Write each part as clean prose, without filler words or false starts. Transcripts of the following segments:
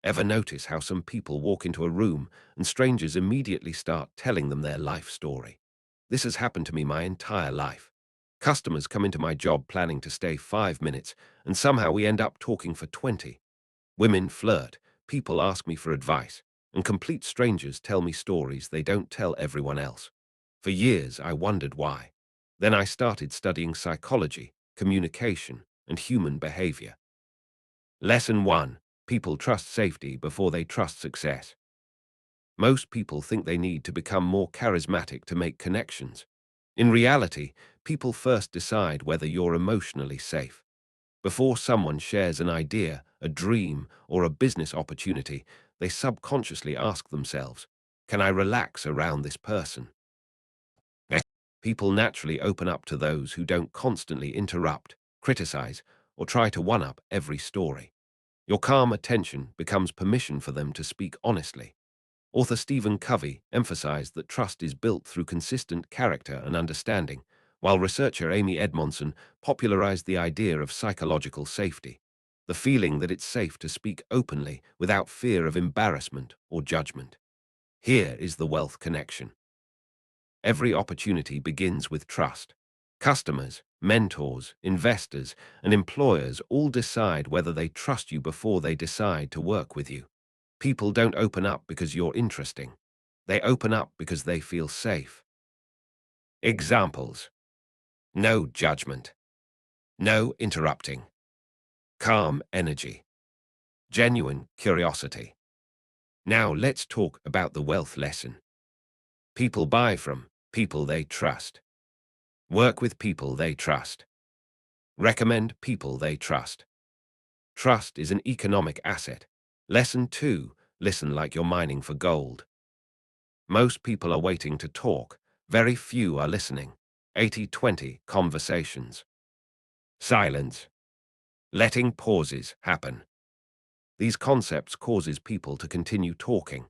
Ever notice how some people walk into a room and strangers immediately start telling them their life story? This has happened to me my entire life. Customers come into my job planning to stay 5 minutes, and somehow we end up talking for 20. Women flirt, people ask me for advice, and complete strangers tell me stories they don't tell everyone else. For years, I wondered why. Then I started studying psychology, communication, and human behavior. Lesson 1. People trust safety before they trust success. Most people think they need to become more charismatic to make connections. In reality, people first decide whether you're emotionally safe. Before someone shares an idea, a dream, or a business opportunity, they subconsciously ask themselves, can I relax around this person? People naturally open up to those who don't constantly interrupt, criticize, or try to one-up every story. Your calm attention becomes permission for them to speak honestly. Author Stephen Covey emphasized that trust is built through consistent character and understanding, while researcher Amy Edmondson popularized the idea of psychological safety, the feeling that it's safe to speak openly without fear of embarrassment or judgment. Here is the wealth connection. Every opportunity begins with trust. Customers, mentors, investors, and employers all decide whether they trust you before they decide to work with you. People don't open up because you're interesting. They open up because they feel safe. Examples: no judgment, no interrupting, calm energy, genuine curiosity. Now let's talk about the wealth lesson. People buy from people they trust. Work with people they trust. Recommend people they trust. Trust is an economic asset. Lesson 2. Listen like you're mining for gold. Most people are waiting to talk. Very few are listening. 80-20 conversations. Silence. Letting pauses happen. These concepts causes people to continue talking.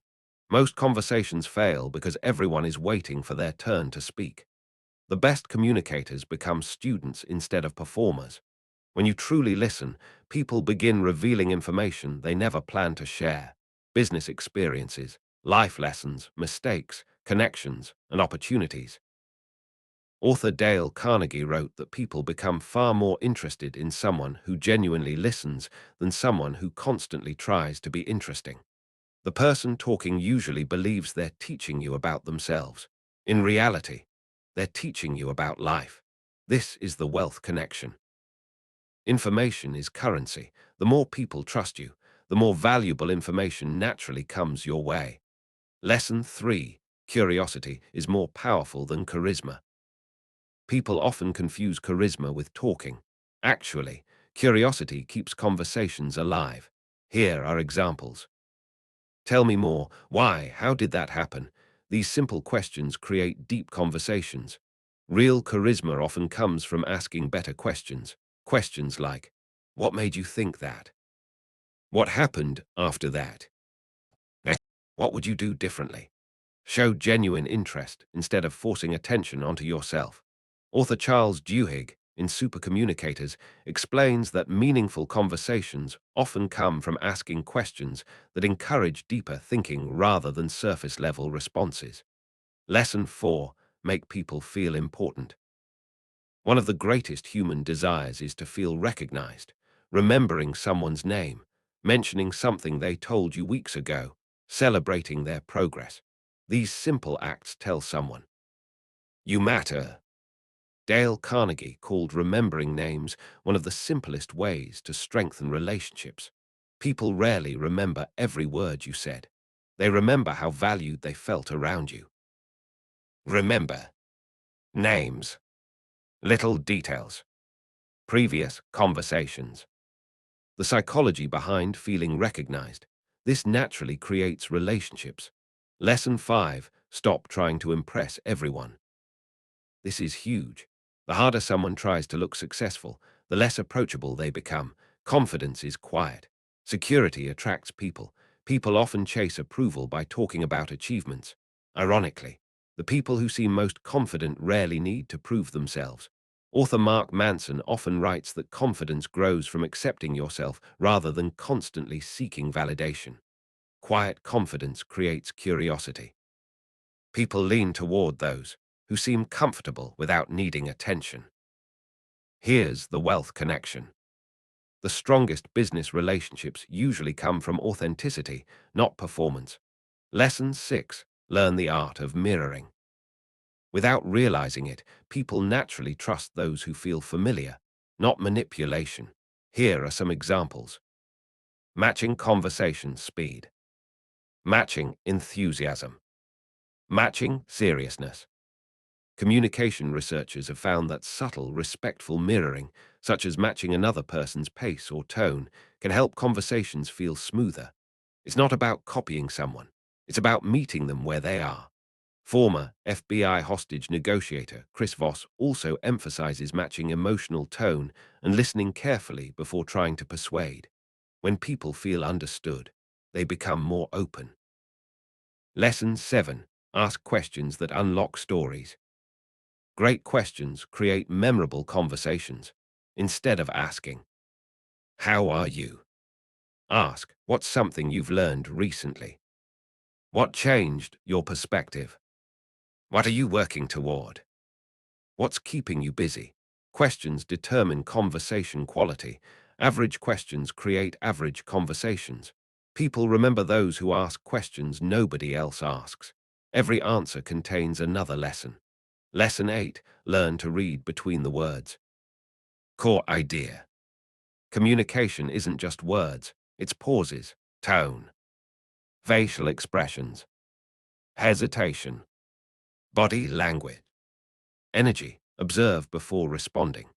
Most conversations fail because everyone is waiting for their turn to speak. The best communicators become students instead of performers. When you truly listen, people begin revealing information they never planned to share. Business experiences, life lessons, mistakes, connections, and opportunities. Author Dale Carnegie wrote that people become far more interested in someone who genuinely listens than someone who constantly tries to be interesting. The person talking usually believes they're teaching you about themselves. In reality, they're teaching you about life. This is the wealth connection. Information is currency. The more people trust you, the more valuable information naturally comes your way. Lesson 3. Curiosity is more powerful than charisma. People often confuse charisma with talking. Actually, curiosity keeps conversations alive. Here are examples. Tell me more. Why? How did that happen? These simple questions create deep conversations. Real charisma often comes from asking better questions. Questions like, what made you think that? What happened after that? What would you do differently? Show genuine interest instead of forcing attention onto yourself. Author Charles Duhigg, in Super Communicators, explains that meaningful conversations often come from asking questions that encourage deeper thinking rather than surface-level responses. Lesson 4. Make people feel important. One of the greatest human desires is to feel recognized. Remembering someone's name, mentioning something they told you weeks ago, celebrating their progress. These simple acts tell someone, you matter. Dale Carnegie called remembering names one of the simplest ways to strengthen relationships. People rarely remember every word you said. They remember how valued they felt around you. Remember. Names. Little details. Previous conversations. The psychology behind feeling recognized. This naturally creates relationships. Lesson 5. Stop trying to impress everyone. This is huge. The harder someone tries to look successful, the less approachable they become. Confidence is quiet. Security attracts people. People often chase approval by talking about achievements. Ironically, the people who seem most confident rarely need to prove themselves. Author Mark Manson often writes that confidence grows from accepting yourself rather than constantly seeking validation. Quiet confidence creates curiosity. People lean toward those who seem comfortable without needing attention. Here's the wealth connection. The strongest business relationships usually come from authenticity, not performance. Lesson 6. Learn the art of mirroring. Without realizing it, people naturally trust those who feel familiar, not manipulation. Here are some examples. Matching conversation speed. Matching enthusiasm. Matching seriousness. Communication researchers have found that subtle, respectful mirroring, such as matching another person's pace or tone, can help conversations feel smoother. It's not about copying someone. It's about meeting them where they are. Former FBI hostage negotiator Chris Voss also emphasizes matching emotional tone and listening carefully before trying to persuade. When people feel understood, they become more open. Lesson 7. Ask questions that unlock stories. Great questions create memorable conversations. Instead of asking, "How are you?" ask, "What's something you've learned recently? What changed your perspective? What are you working toward? What's keeping you busy?" Questions determine conversation quality. Average questions create average conversations. People remember those who ask questions nobody else asks. Every answer contains another lesson. Lesson 8. Learn to read between the words. Core idea. Communication isn't just words, it's pauses, tone, facial expressions, hesitation, body language, energy. Observe before responding.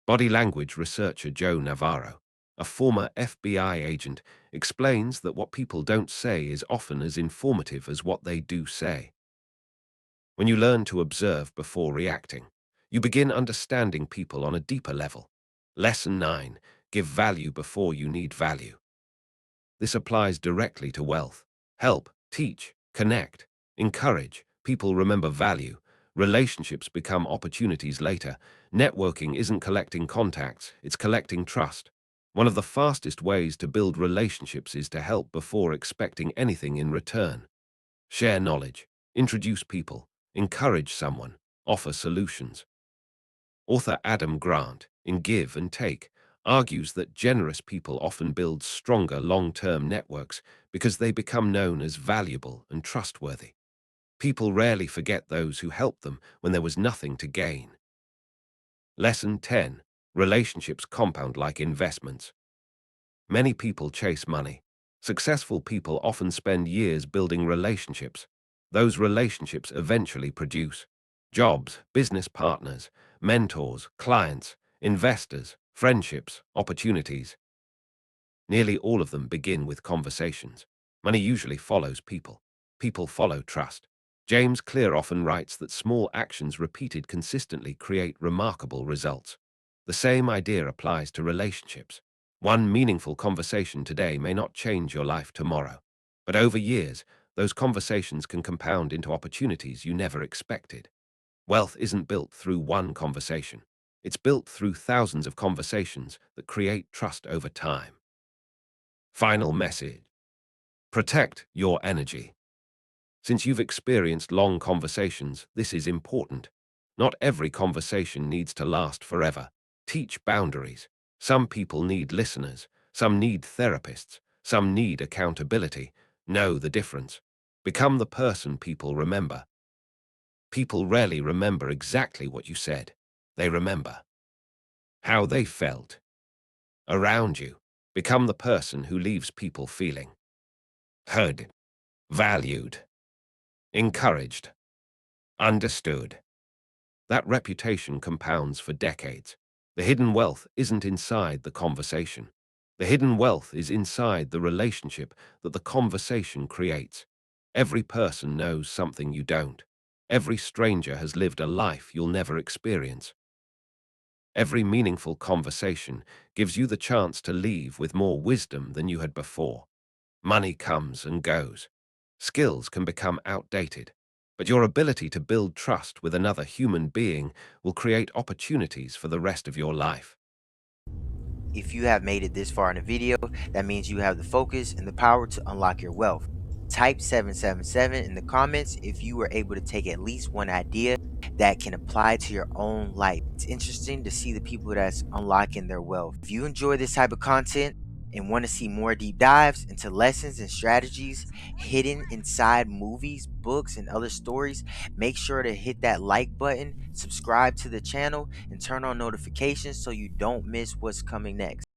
Body language researcher Joe Navarro, a former FBI agent, explains that what people don't say is often as informative as what they do say. When you learn to observe before reacting, you begin understanding people on a deeper level. Lesson 9. Give value before you need value. This applies directly to wealth. Help, teach, connect, encourage. People remember value. Relationships become opportunities later. Networking isn't collecting contacts, it's collecting trust. One of the fastest ways to build relationships is to help before expecting anything in return. Share knowledge, introduce people, encourage someone, offer solutions. Author Adam Grant, in Give and Take, argues that generous people often build stronger long-term networks because they become known as valuable and trustworthy. People rarely forget those who helped them when there was nothing to gain. Lesson 10. Relationships compound like investments. Many people chase money. Successful people often spend years building relationships. Those relationships eventually produce jobs, business partners, mentors, clients, investors, friendships, opportunities. Nearly all of them begin with conversations. Money usually follows people. People follow trust. James Clear often writes that small actions repeated consistently create remarkable results. The same idea applies to relationships. One meaningful conversation today may not change your life tomorrow, but over years, those conversations can compound into opportunities you never expected. Wealth isn't built through one conversation. It's built through thousands of conversations that create trust over time. Final message. Protect your energy. Since you've experienced long conversations, this is important. Not every conversation needs to last forever. Teach boundaries. Some people need listeners, some need therapists, some need accountability. Know the difference. Become the person people remember. People rarely remember exactly what you said. They remember how they felt around you. Become the person who leaves people feeling heard, valued, encouraged, understood. That reputation compounds for decades. The hidden wealth isn't inside the conversation. The hidden wealth is inside the relationship that the conversation creates. Every person knows something you don't. Every stranger has lived a life you'll never experience. Every meaningful conversation gives you the chance to leave with more wisdom than you had before. Money comes and goes. Skills can become outdated. But your ability to build trust with another human being will create opportunities for the rest of your life. If you have made it this far in the video, that means you have the focus and the power to unlock your wealth. type 777 in the comments if you were able to take at least one idea that can apply to your own life. It's interesting to see the people that's unlocking their wealth. If you enjoy this type of content and want to see more deep dives into lessons and strategies hidden inside movies, books, and other stories, make sure to hit that like button, subscribe to the channel, and turn on notifications so you don't miss what's coming next.